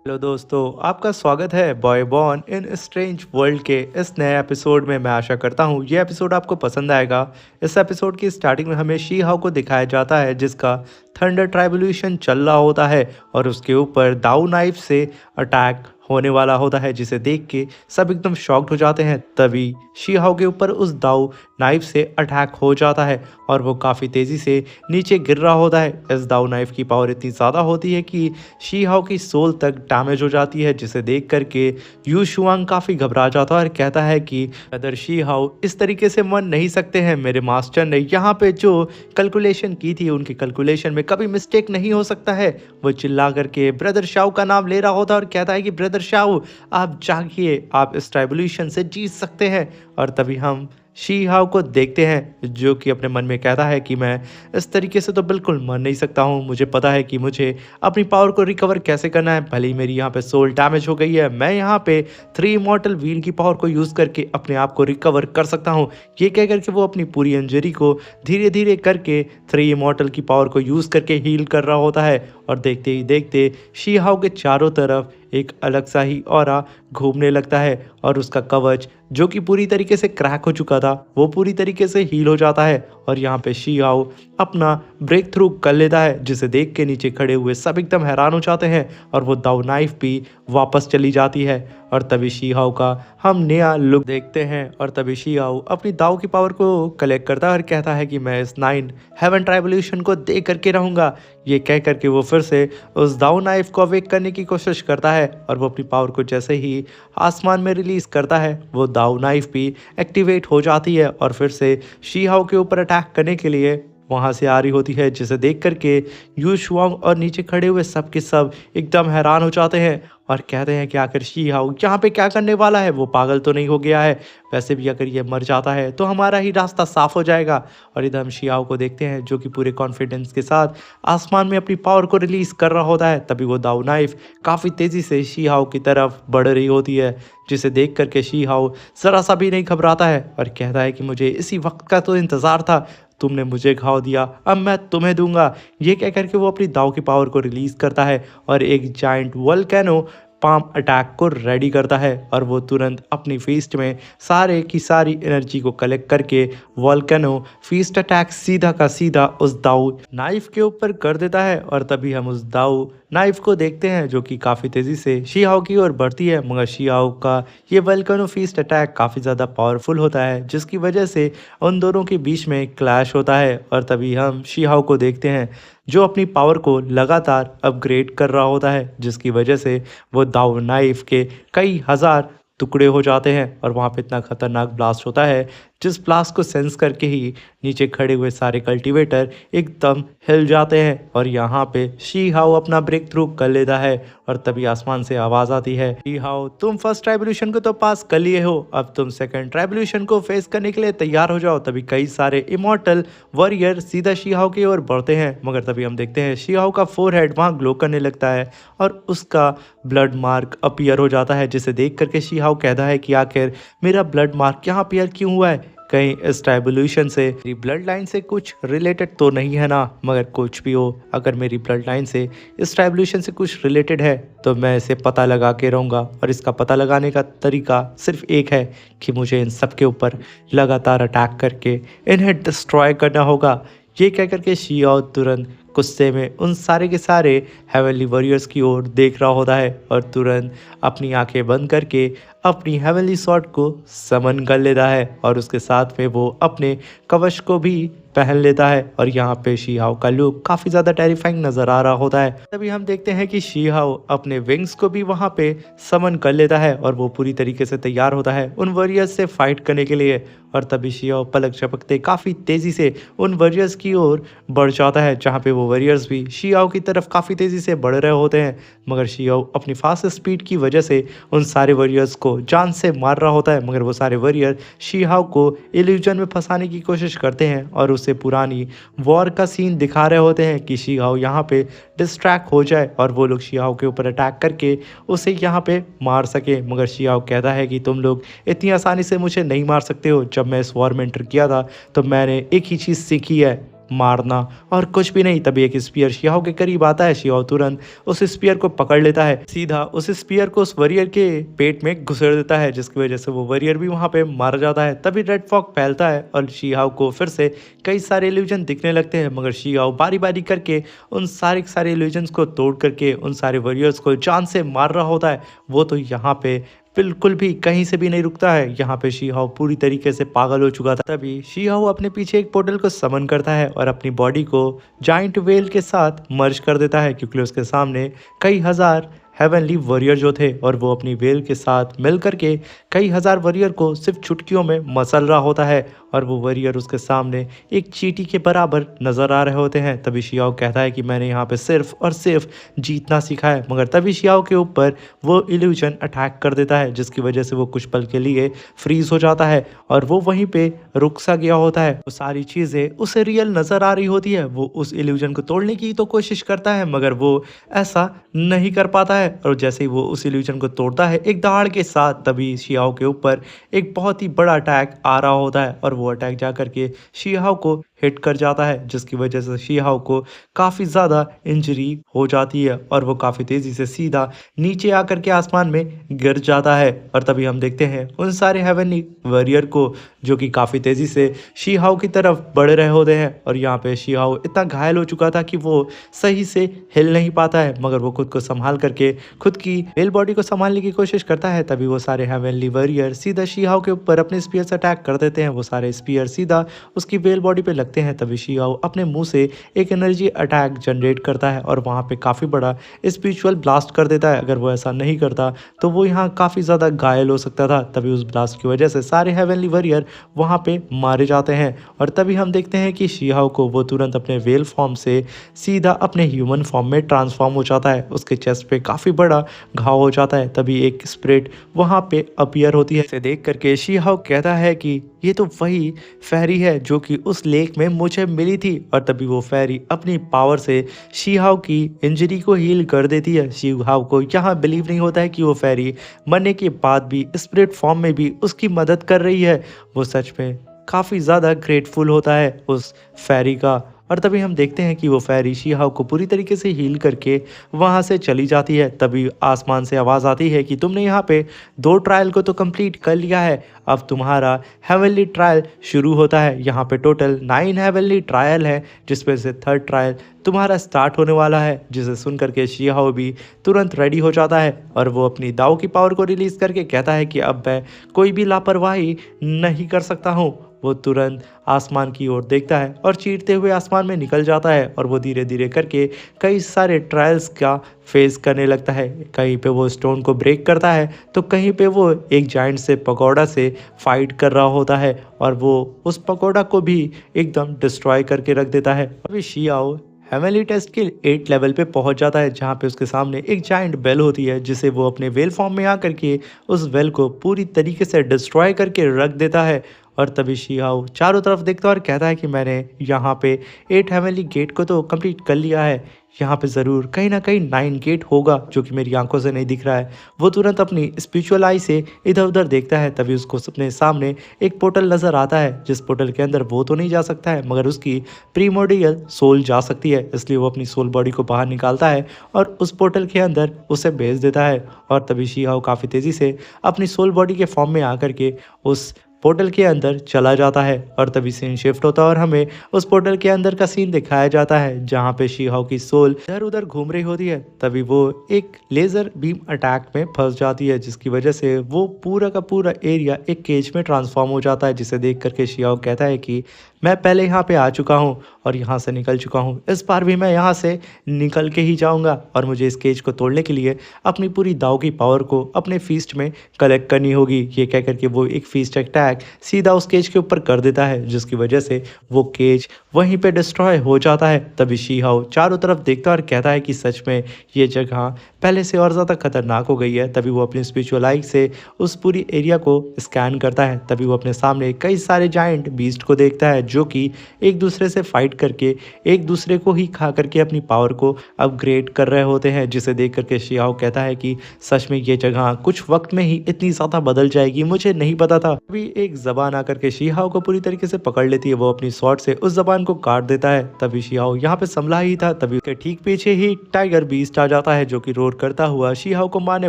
Hello दोस्तों, आपका स्वागत है boy born in strange world के इस नए एपिसोड में। मैं आशा करता हूँ ये एपिसोड आपको पसंद आएगा। इस एपिसोड की स्टार्टिंग में हमें शी हाउ को दिखाया जाता है जिसका थंडर ट्राइबुलेशन चल रहा होता है और उसके ऊपर दाऊ नाइफ से अटैक होने वाला होता है, जिसे देख के सब एकदम शॉक्ड हो जाते हैं। तभी शी हाउ के ऊपर उस दाऊ नाइफ से अटैक हो जाता है और वो काफ़ी तेज़ी से नीचे गिर रहा होता है। इस दाऊ नाइफ की पावर इतनी ज़्यादा होती है कि शी हाओ की सोल तक डैमेज हो जाती है, जिसे देख करके यू शुआंग काफ़ी घबरा जाता है और कहता है कि अदर शी हाओ इस तरीके से मर नहीं सकते हैं। मेरे मास्टर ने यहाँ पे जो कैलकुलेशन की थी उनकी कैलकुलेशन में कभी मिस्टेक नहीं हो सकता है। वो चिल्ला करके ब्रदर शाओ का नाम ले रहा होता है और कहता है कि ब्रदर शाओ आप जागिए, आप इस ट्राइबुलेशन से जीत सकते हैं। और तभी हम शी हाओ को देखते हैं जो कि अपने मन में कहता है कि मैं इस तरीके से तो बिल्कुल मर नहीं सकता हूँ। मुझे पता है कि मुझे अपनी पावर को रिकवर कैसे करना है। भले ही मेरी यहाँ पे सोल डैमेज हो गई है, मैं यहाँ पे 3 इमॉर्टल व्हील की पावर को यूज़ करके अपने आप को रिकवर कर सकता हूँ। ये कह करके वो अपनी पूरी इंजरी को धीरे धीरे करके 3 इमॉर्टल की पावर को यूज़ करके हील कर रहा होता है। और देखते ही देखते शी हाओ के चारों तरफ एक अलग सा ही ऑरा घूमने लगता है और उसका कवच जो कि पूरी तरीके से क्रैक हो चुका था वो पूरी तरीके से हील हो जाता है। और यहाँ पे शी हाओ अपना ब्रेक थ्रू कर लेता है, जिसे देख के नीचे खड़े हुए सब एकदम हैरान हो जाते हैं और वो दाव नाइफ भी वापस चली जाती है। और तभी शी हाओ का हम नया लुक देखते हैं और तभी शी हाओ अपनी दाव की पावर को कलेक्ट करता है और कहता है कि मैं इस 9 हेवन ट्राइबुलेशन को दे करके रहूँगा। ये कह करके वो फिर से उस दाव नाइफ को अवेक करने की कोशिश करता है और वो अपनी पावर को जैसे ही आसमान में रिलीज करता है वो दाव नाइफ भी एक्टिवेट हो जाती है और फिर से शी हाओ के ऊपर अटैक करने के लिए वहाँ से आ रही होती है, जिसे देख करके यू शुआंग और नीचे खड़े हुए सब के सब एकदम हैरान हो जाते हैं और कहते हैं कि आखिर शी हाओ यहाँ पे क्या करने वाला है, वो पागल तो नहीं हो गया है। वैसे भी अगर ये मर जाता है तो हमारा ही रास्ता साफ हो जाएगा। और इधर हम शी हाओ को देखते हैं जो कि पूरे कॉन्फिडेंस के साथ आसमान में अपनी पावर को रिलीज कर रहा होता है। तभी वो दाव नाइफ काफ़ी तेज़ी से शी हाओ की तरफ बढ़ रही होती है, जिसे देख करके शी हाओ ज़रा सा भी नहीं घबराता है और कहता है कि मुझे इसी वक्त का तो इंतज़ार था, तुमने मुझे घाव दिया, अब मैं तुम्हें दूंगा। ये कह करके वो अपनी दाव की पावर को रिलीज करता है और एक जाइंट वोल्केनो पाम अटैक को रेडी करता है और वो तुरंत अपनी फीस्ट में सारे की सारी एनर्जी को कलेक्ट करके वोल्केनो फीस्ट अटैक सीधा का सीधा उस दाऊ नाइफ के ऊपर कर देता है। और तभी हम उस दाऊ नाइफ को देखते हैं जो कि काफ़ी तेज़ी से शी हाओ की ओर बढ़ती है, मगर शी हाओ का ये वोल्केनो फीस्ट अटैक काफ़ी ज़्यादा पावरफुल होता है, जिसकी वजह से उन दोनों के बीच में क्लैश होता है। और तभी हम शी हाओ को देखते हैं जो अपनी पावर को लगातार अपग्रेड कर रहा होता है, जिसकी वजह से वो दाव नाइफ के कई हज़ार टुकड़े हो जाते हैं और वहाँ पे इतना खतरनाक ब्लास्ट होता है जिस ब्लास्ट को सेंस करके ही नीचे खड़े हुए सारे कल्टीवेटर एकदम हिल जाते हैं। और यहाँ पे शी हाओ अपना ब्रेक थ्रू कर लेता है और तभी आसमान से आवाज़ आती है, शी हाओ तुम फर्स्ट ट्राइबुलेशन को तो पास कर लिए हो, अब तुम सेकंड ट्राइबुलेशन को फेस करने के लिए तैयार हो जाओ। तभी कई सारे इमॉर्टल वॉरियर सीधा शी हाओ की ओर बढ़ते हैं, मगर तभी हम देखते हैं शी हाओ का फोरहेड वहाँ ग्लो करने लगता है और उसका ब्लड मार्क अपीयर हो जाता है, जिसे देख करके शी हाओ कहता है कि आखिर मेरा ब्लड मार्क यहाँ अपीयर क्यों हुआ है, कहीं इस ट्राइबुलेशन से मेरी ब्लड लाइन से कुछ रिलेटेड तो नहीं है ना। मगर कुछ भी हो, अगर मेरी ब्लड लाइन से इस ट्राइबुलेशन से कुछ रिलेटेड है तो मैं इसे पता लगा के रहूँगा और इसका पता लगाने का तरीका सिर्फ एक है कि मुझे इन सब के ऊपर लगातार अटैक करके इन्हें डिस्ट्रॉय करना होगा। ये कह करके शी हाओ तुरंत गुस्से में उन सारे के सारे हेवनली वॉरियर्स की ओर देख रहा होता है और तुरंत अपनी आंखें बंद करके अपनी हेवनली स्वॉर्ड को समन कर लेता है और उसके साथ में वो अपने कवच को भी पहन लेता है। और यहाँ पे शी हाओ का लुक काफ़ी ज़्यादा टेरिफाइंग नज़र आ रहा होता है। तभी हम देखते हैं कि शी हाओ अपने विंग्स को भी वहाँ पे समन कर लेता है और वो पूरी तरीके से तैयार होता है उन वॉरियर्स से फाइट करने के लिए। और तभी शी हाओ पलक झपकते काफ़ी तेज़ी से उन वॉरियर्स की ओर बढ़ जाता है, जहाँ पे वो वॉरियर्स भी शी हाओ की तरफ काफ़ी तेज़ी से बढ़ रहे होते हैं। मगर शी हाओ अपनी फास्ट स्पीड की वजह से उन सारे वॉरियर्स को जान से मार रहा होता है, मगर वो सारे वॉरियर शी हाओ को इल्यूजन में फंसाने की कोशिश करते हैं और उसे पुरानी वॉर का सीन दिखा रहे होते हैं कि शी हाओ यहाँ पे डिस्ट्रैक्ट हो जाए और वो लोग शी हाओ के ऊपर अटैक करके उसे यहाँ पे मार सके। मगर शी हाओ कहता है कि तुम लोग इतनी आसानी से मुझे नहीं मार सकते हो, जब मैं इस वॉर में एंटर किया था तो मैंने एक ही चीज़ सीखी है, मारना और कुछ भी नहीं। तभी एक स्पीयर शिहाओ के करीब आता है। शिहाओ तुरंत उस स्पीयर को पकड़ लेता है, सीधा उस स्पीयर को उस वॉरियर के पेट में घुसेड़ देता है, जिसकी वजह से वो वॉरियर भी वहां पे मार जाता है। तभी रेड फॉग फैलता है और शिहाओ को फिर से कई सारे इल्यूजन दिखने लगते हैं, मगर शिहाओ बारी बारी करके उन सारे इल्यूजन्स को तोड़ करके उन सारे वॉरियर्स को जान से मार रहा होता है। वो तो यहाँ पे बिल्कुल भी कहीं से भी नहीं रुकता है। यहाँ पे शिहाओ पूरी तरीके से पागल हो चुका था। तभी शिहाओ अपने पीछे एक पोर्टल को समन करता है और अपनी बॉडी को जाइंट वेल के साथ मर्ज कर देता है, क्योंकि उसके सामने कई हजार हेवनली वॉरियर जो थे और वो अपनी वेल के साथ मिल करके कई हजार वॉरियर को सिर्फ चुटकियों में मसल रहा होता है और वो वॉरियर उसके सामने एक चींटी के बराबर नजर आ रहे होते हैं। तभी शिहाओ कहता है कि मैंने यहाँ पे सिर्फ और सिर्फ जीतना सीखा है, मगर तभी शिहाओ के ऊपर वो इल्यूजन अटैक कर देता है, जिसकी वजह से वो कुछ पल के लिए फ्रीज हो जाता है और वो वहीं पे रुक सा गया होता है। वो सारी चीजें उसे रियल नजर आ रही होती है। वो उस इल्यूजन को तोड़ने की तो कोशिश करता है, मगर वो ऐसा नहीं कर पाता है और जैसे ही वो उस इल्यूजन को तोड़ता है एक दहाड़ के साथ, तभी शिहाओ के ऊपर एक बहुत ही बड़ा अटैक आ रहा होता है और वो अटैक जा करके शिहाओ को हिट कर जाता है, जिसकी वजह से शिहाओ को काफ़ी ज़्यादा इंजरी हो जाती है और वो काफ़ी तेज़ी से सीधा नीचे आकर के आसमान में गिर जाता है। और तभी हम देखते हैं उन सारे हेवनली वॉरियर को जो कि काफ़ी तेज़ी से शिहाओ की तरफ बढ़ रहे होते हैं और यहाँ पे शिहाओ इतना घायल हो चुका था कि वो सही से हिल नहीं पाता है, मगर वो खुद को संभाल करके खुद की वेल बॉडी को संभालने की कोशिश करता है। तभी वो सारे हेवनली वॉरियर सीधा शिहाओ के ऊपर अपने स्पीयर से अटैक कर देते हैं। वो सारे स्पीयर सीधा उसकी वेल बॉडी पे लगते हैं। तभी शिहाओ अपने मुंह से एक एनर्जी अटैक जनरेट करता है और वहाँ पे काफ़ी बड़ा स्पिरिचुअल ब्लास्ट कर देता है। अगर वो ऐसा नहीं करता तो वो यहाँ काफ़ी ज़्यादा घायल हो सकता था। तभी उस ब्लास्ट की वजह से सारे हेवनली वॉरियर वहाँ पे मारे जाते हैं और तभी हम देखते हैं कि शिहाओ को वो तुरंत अपने वेल फॉर्म से सीधा अपने ह्यूमन फॉर्म में ट्रांसफॉर्म हो जाता है। उसके चेस्ट पे काफ़ी बड़ा घाव हो जाता है। तभी एक स्पिरिट वहाँ पे अपीयर होती है। इसे देख करके शिहाओ कहता है कि ये तो वही फेरी है जो कि उस लेक में मुझे मिली थी और तभी वो फेरी अपनी पावर से शिहाओ की इंजरी को हील कर देती है। शिहाओ को यहाँ बिलीव नहीं होता है कि वो फेरी मरने के बाद भी स्पिरिट फॉर्म में भी उसकी मदद कर रही है। वो सच में काफ़ी ज़्यादा ग्रेटफुल होता है उस फेरी का और तभी हम देखते हैं कि वो फेरी शिहाओ को पूरी तरीके से हील करके वहाँ से चली जाती है। तभी आसमान से आवाज़ आती है कि तुमने यहाँ पे 2 ट्रायल को तो कंप्लीट कर लिया है, अब तुम्हारा हेवनली ट्रायल शुरू होता है। यहाँ पे टोटल 9 हेवनली ट्रायल है, जिसमें से 3rd ट्रायल तुम्हारा स्टार्ट होने वाला है। जिसे सुन करके शिहाओ भी तुरंत रेडी हो जाता है और वो अपनी दाव की पावर को रिलीज़ करके कहता है कि अब मैं कोई भी लापरवाही नहीं कर सकता हूँ। वो तुरंत आसमान की ओर देखता है और चीरते हुए आसमान में निकल जाता है और वो धीरे धीरे करके कई सारे ट्रायल्स का फेस करने लगता है। कहीं पे वो स्टोन को ब्रेक करता है तो कहीं पे वो एक जाइंट से पकौड़ा से फाइट कर रहा होता है और वो उस पकौड़ा को भी एकदम डिस्ट्रॉय करके रख देता है। अभी शिहाओ हेवनली टेस्ट के 8 लेवल पे पहुंच जाता है, जहां पे उसके सामने एक जाइंट बेल होती है, जिसे वो अपने वेल फॉर्म में आकर के उस वेल को पूरी तरीके से डिस्ट्रॉय करके रख देता है। और तभी शिहाओ चारों तरफ देखता है और कहता है कि मैंने यहाँ पे 8 हेवनली गेट को तो कंप्लीट कर लिया है, यहाँ पे ज़रूर कहीं ना कहीं 9 गेट होगा जो कि मेरी आंखों से नहीं दिख रहा है। वो तुरंत अपनी स्पिरिचुअल आई से इधर उधर देखता है। तभी उसको अपने सामने एक पोर्टल नज़र आता है, जिस पोर्टल के अंदर वो तो नहीं जा सकता है, मगर उसकी प्रीमोडियल सोल जा सकती है। इसलिए वो अपनी सोल बॉडी को बाहर निकालता है और उस पोर्टल के अंदर उसे भेज देता है। और तभी शिहाओ काफ़ी तेज़ी से अपनी सोल बॉडी के फॉर्म में आकर के उस पोर्टल के अंदर चला जाता है और तभी सीन शिफ्ट होता है और हमें उस पोर्टल के अंदर का सीन दिखाया जाता है, जहाँ पे शिहाओ की सोल इधर उधर घूम रही होती है। तभी वो एक लेज़र बीम अटैक में फंस जाती है, जिसकी वजह से वो पूरा का पूरा एरिया एक केज में ट्रांसफॉर्म हो जाता है, जिसे देख करके शिहाओ कहता है कि मैं पहले यहाँ पे आ चुका हूँ और यहाँ से निकल चुका हूँ, इस बार भी मैं यहाँ से निकल के ही जाऊँगा और मुझे इस केज को तोड़ने के लिए अपनी पूरी दाव की पावर को अपने फीस्ट में कलेक्ट करनी होगी। ये कह करके वो एक फीस्ट अटैक सीधा उस केज के ऊपर कर देता है, जिसकी वजह से वो केज वहीं पे डिस्ट्रॉय हो जाता है। तभी शिहाओ चारों तरफ देखता है और कहता है कि सच में ये जगह पहले से और ज़्यादा खतरनाक हो गई है। तभी वो अपनी स्पिरिचुअल आई से उस पूरी एरिया को स्कैन करता है। तभी वो अपने सामने कई सारे जायंट बीस्ट को देखता है जो कि एक दूसरे से फाइट करके एक दूसरे को ही खा करके अपनी पावर को अपग्रेड कर रहे होते हैं, जिसे देख करके शियाओ कहता है कि सच में ये जगह कुछ वक्त में ही इतनी ज़्यादा बदल जाएगी, मुझे नहीं पता था। अभी एक जबान आकर के शियाओ को पूरी तरीके से पकड़ लेती है। वो अपनी स्वॉर्ड से उस जबान को काट देता है। तभी शियाओ यहाँ पे संभला ही था, तभी उसके ठीक पीछे ही टाइगर बीस्ट आ जाता है जो कि रोर करता हुआ शियाओ को मारने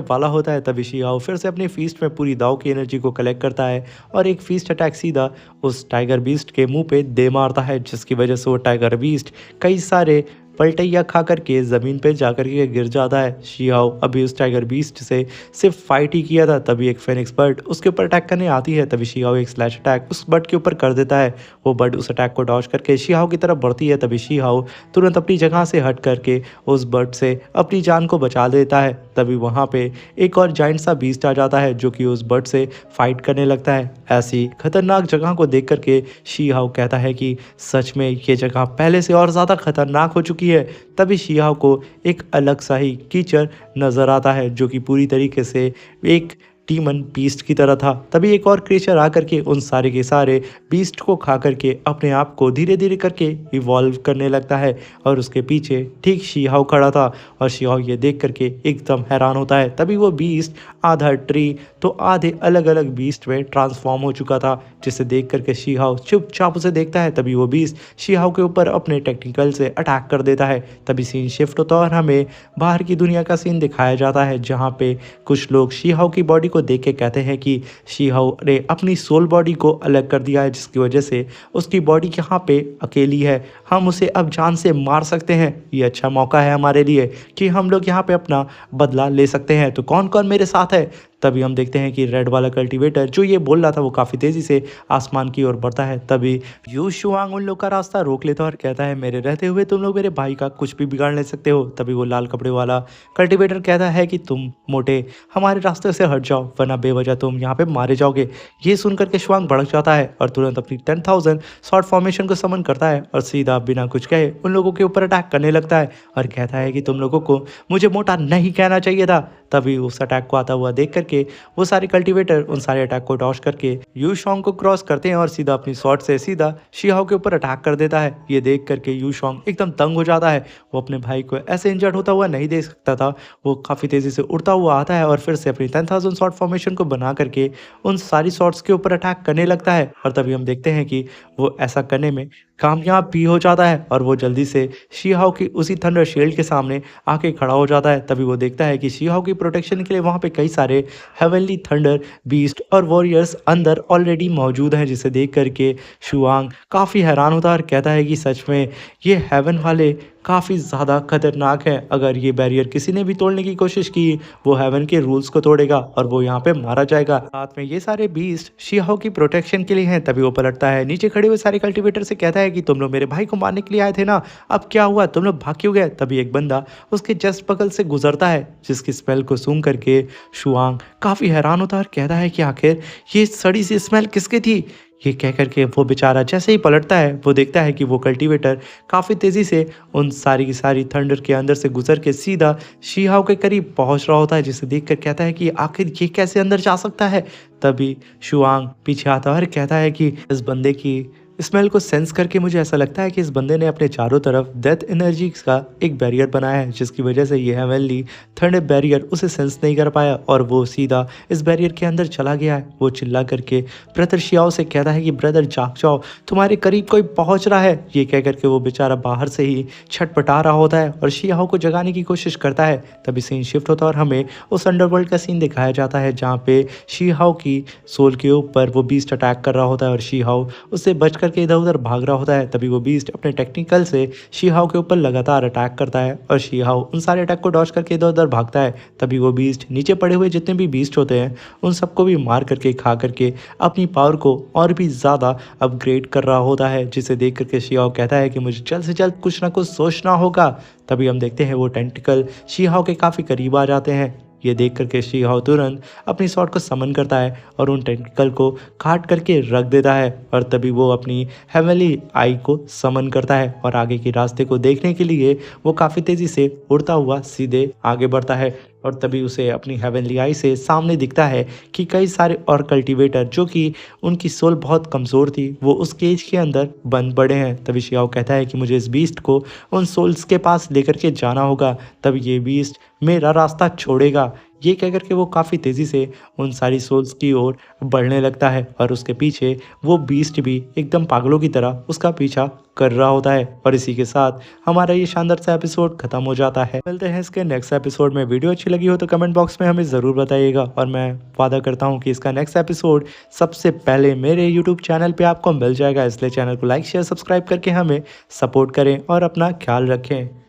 वाला होता है। तभी शियाओ फिर से अपनी फीस्ट में पूरी दाव की एनर्जी को कलेक्ट करता है और एक फीस्ट अटैक सीधा उस टाइगर बीस्ट के मुंह पे दे मारता है, जिसकी वजह से वो टाइगर बीस्ट कई सारे पलटैया खा करके ज़मीन पे जाकर के गिर जाता है। शियाओ अभी उस टाइगर बीस्ट से सिर्फ फाइट ही किया था, तभी एक फेनिक्स बर्ड उसके ऊपर अटैक करने आती है। तभी शियाओ एक स्लैश अटैक उस बर्ड के ऊपर कर देता है। वो बर्ड उस अटैक को डॉज करके शियाओ की तरफ बढ़ती है। तभी शियाओ तुरंत अपनी जगह से हट करके उस बर्ड से अपनी जान को बचा लेता है। तभी वहाँ पे एक और जाइंट सा बीस्ट आ जाता है जो कि उस बर्ड से फाइट करने लगता है। ऐसी खतरनाक जगह को देख करके शियाओ कहता है कि सच में ये जगह पहले से और ज़्यादा खतरनाक हो चुकी है। तभी शियाओ को एक अलग सा ही कीचड़ नजर आता है जो कि पूरी तरीके से एक डीमन बीस्ट की तरह था। तभी एक और क्रिएचर आकर के उन सारे के सारे बीस्ट को खा करके अपने आप को धीरे धीरे करके इवॉल्व करने लगता है और उसके पीछे ठीक शियाओ खड़ा था और शियाओ ये देख करके एकदम हैरान होता है। तभी वो बीस्ट आधा ट्री तो आधे अलग अलग बीस्ट में ट्रांसफॉर्म हो चुका था, जिसे देख करके शियाओ चुपचाप उसे देखता है। तभी वो बीस्ट शियाओ के ऊपर अपने टेक्निकल से अटैक कर देता है। तभी सीन शिफ्ट होता है और हमें बाहर की दुनिया का सीन दिखाया जाता है, जहाँ पे कुछ लोग शियाओ की बॉडी को देख के कहते हैं कि शियाओ ने अपनी सोल बॉडी को अलग कर दिया है, जिसकी वजह से उसकी बॉडी यहाँ पे अकेली है। हम उसे अब जान से मार सकते हैं। ये अच्छा मौका है हमारे लिए कि हम लोग यहाँ पे अपना बदला ले सकते हैं। तो कौन कौन मेरे साथ है? तभी हम देखते हैं कि रेड वाला कल्टीवेटर जो ये बोल रहा था वो काफ़ी तेज़ी से आसमान की ओर बढ़ता है। तभी यू शुआंग उन लोग का रास्ता रोक लेता है और कहता है मेरे रहते हुए तुम लोग मेरे भाई का कुछ भी बिगाड़ नहीं सकते हो। तभी वो लाल कपड़े वाला कल्टीवेटर कहता है कि तुम मोटे हमारे रास्ते से हट जाओ, वरना बेवजह तुम यहाँ पे मारे जाओगे। ये सुनकर के शुआंग भड़क जाता है और तुरंत अपनी 10,000 शॉर्ट फॉर्मेशन को समन करता है और सीधा बिना कुछ कहे उन लोगों के ऊपर अटैक करने लगता है और कहता है कि तुम लोगों को मुझे मोटा नहीं कहना चाहिए था। तभी उस अटैक को आता हुआ देख करके वो सारे कल्टीवेटर उन सारे अटैक को डॉश करके यू शोंग को क्रॉस करते हैं और सीधा अपनी शॉट से सीधा शियाओ के ऊपर अटैक कर देता है। ये देख करके यू शोंग एकदम तंग हो जाता है। वो अपने भाई को ऐसे इंजर्ड होता हुआ नहीं देख सकता था। वो काफ़ी तेज़ी से उड़ता हुआ आता है और फिर से अपनी 10,000 शॉट फॉर्मेशन को बना करके उन सारी शॉट्स के ऊपर अटैक करने लगता है। और तभी हम देखते हैं कि वो ऐसा करने में कामयाब भी हो जाता है और वो जल्दी से शियाओ की उसी थंडर शील्ड के सामने आके खड़ा हो जाता है। तभी वो देखता है कि शियाओ की प्रोटेक्शन के लिए वहाँ पे कई सारे हेवनली थंडर बीस्ट और वॉरियर्स अंदर ऑलरेडी मौजूद हैं, जिसे देख करके शुआंग काफ़ी हैरान होता है और कहता है कि सच में ये हेवन वाले काफ़ी ज़्यादा खतरनाक है। अगर ये बैरियर किसी ने भी तोड़ने की कोशिश की वो हेवन के रूल्स को तोड़ेगा और वो यहाँ पे मारा जाएगा। साथ में ये सारे बीस्ट शियाओ की प्रोटेक्शन के लिए हैं। तभी वो पलटता है, नीचे खड़े हुए सारे कल्टीवेटर से कहता है कि तुम लोग मेरे भाई को मारने के लिए आए थे ना, अब क्या हुआ, तुम लोग भाग क्यों गए? तभी एक बंदा उसके जस्ट बगल से गुजरता है, जिसकी स्मेल को सूंघ करके शुआंग काफ़ी हैरान होता है और कहता है कि आखिर ये सड़ी सी स्मेल किसकी थी? ये कह करके वो बेचारा जैसे ही पलटता है वो देखता है कि वो कल्टीवेटर काफ़ी तेज़ी से उन सारी की सारी थंडर के अंदर से गुजर के सीधा शियाओ के करीब पहुंच रहा होता है, जिसे देखकर कहता है कि आखिर ये कैसे अंदर जा सकता है। तभी शुआंग पीछे आता है और कहता है कि इस बंदे की स्मेल को सेंस करके मुझे ऐसा लगता है कि इस बंदे ने अपने चारों तरफ डेथ एनर्जी का एक बैरियर बनाया है, जिसकी वजह से ये हेवनली थंडर बैरियर उसे सेंस नहीं कर पाया और वो सीधा इस बैरियर के अंदर चला गया है। वो चिल्ला करके ब्रदर शियाओ से कहता है कि ब्रदर जाग जाओ, तुम्हारे करीब कोई पहुंच रहा है। ये कह करके वो बेचारा बाहर से ही छटपटा रहा होता है और शियाओ को जगाने की कोशिश करता है। तभी सीन शिफ्ट होता है और हमें उस अंडरवर्ल्ड का सीन दिखाया जाता है, जहाँ पे शियाओ की सोल के ऊपर वो बीस्ट अटैक कर रहा होता है और शियाओ उससे बच करके इधर उधर भाग रहा होता है। तभी वो बीस्ट अपने टेक्निकल से शियाओ के ऊपर लगातार अटैक करता है और शियाओ उन सारे अटैक को डॉज करके इधर उधर भागता है। तभी वो बीस्ट नीचे पड़े हुए जितने भी बीस्ट होते हैं उन सबको भी मार करके खा करके अपनी पावर को और भी ज़्यादा अपग्रेड कर रहा होता है, जिसे देख करके शियाओ कहता है कि मुझे जल्द से जल्द कुछ ना कुछ सोचना होगा। तभी हम देखते हैं वो टेंटिकल शियाओ के काफ़ी करीब आ जाते हैं ये देख करके शी हाओ तुरंत अपनी स्वॉर्ड को समन करता है और उन टेंटिकल को काट करके रख देता है और तभी वो अपनी हेवनली आई को समन करता है और आगे के रास्ते को देखने के लिए वो काफ़ी तेज़ी से उड़ता हुआ सीधे आगे बढ़ता है। और तभी उसे अपनी हेवनली आई से सामने दिखता है कि कई सारे और कल्टीवेटर जो कि उनकी सोल बहुत कमज़ोर थी वो उस केज के अंदर बंद पड़े हैं। तभी शियाओ कहता है कि मुझे इस बीस्ट को उन सोल्स के पास लेकर के जाना होगा, तब ये बीस्ट मेरा रास्ता छोड़ेगा। ये कह कर के वो काफ़ी तेज़ी से उन सारी सोल्स की ओर बढ़ने लगता है और उसके पीछे वो बीस्ट भी एकदम पागलों की तरह उसका पीछा कर रहा होता है। और इसी के साथ हमारा ये शानदार सा एपिसोड खत्म हो जाता है। मिलते हैं इसके नेक्स्ट एपिसोड में। वीडियो अच्छी लगी हो तो कमेंट बॉक्स में हमें ज़रूर बताइएगा और मैं वादा करता हूँ कि इसका नेक्स्ट एपिसोड सबसे पहले मेरे यूट्यूब चैनल पे आपको मिल जाएगा। इसलिए चैनल को लाइक शेयर सब्सक्राइब करके हमें सपोर्ट करें और अपना ख्याल रखें।